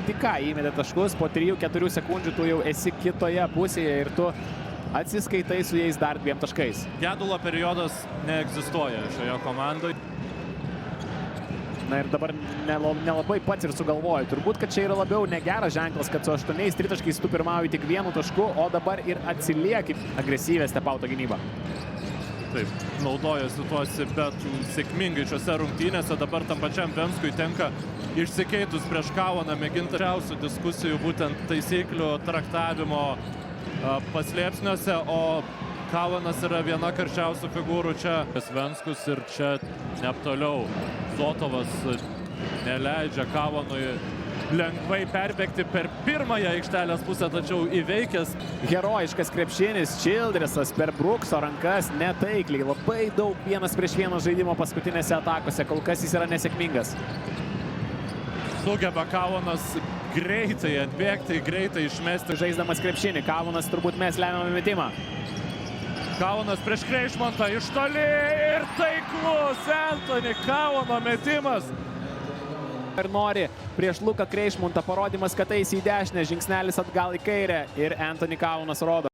tik ką įmetė taškus, po 3-4 sekundžių tu jau esi kitoje pusėje ir tu atsiskaitai su jais dar 2 taškais. Gedulo periodas neegzistuoja šioje komandoje. Na ir dabar nelabai pats ir sugalvoju. Turbūt, kad čia yra labiau negeras ženklas, kad su 8 tritaškais tu pirmauji tik 1 tašku, o dabar ir atsilieki agresyvę stepauto gynybą. Taip, naudojasi tuosi, bet sėkmingai šiose rungtynėse. Dabar tam pačiam Venskui tenka išsikeitus prieš Kauną mėginti didžiausių diskusijų būtent taisyklių traktavimo paslėpsniuose, o Kaunas yra viena karščiausių figūrų čia. Venskus ir čia neptoliau. Zotovas neleidžia Kaunui lengvai perbėgti per pirmąją aikštelės pusę, tačiau įveikęs. Herojiškas krepšinis, Childressas per Brookso rankas netaikliai. Labai daug 1-prieš-1 žaidimo paskutinėse atakose, kol kas jis yra nesėkmingas. Sugeba Kaunas greitai atbėgti, greitai išmesti. Žaisdamas krepšinį, Kaunas turbūt mes lemiamą metimą. Kaunas prieš Kreišmontą iš toli ir taiklus Anthony Kauno metimas. Ir nori prieš Luką Kreišmontą parodymas, kad eisi į dešinę, žingsnelis atgal į kairę ir Anthony Kaunas rodo.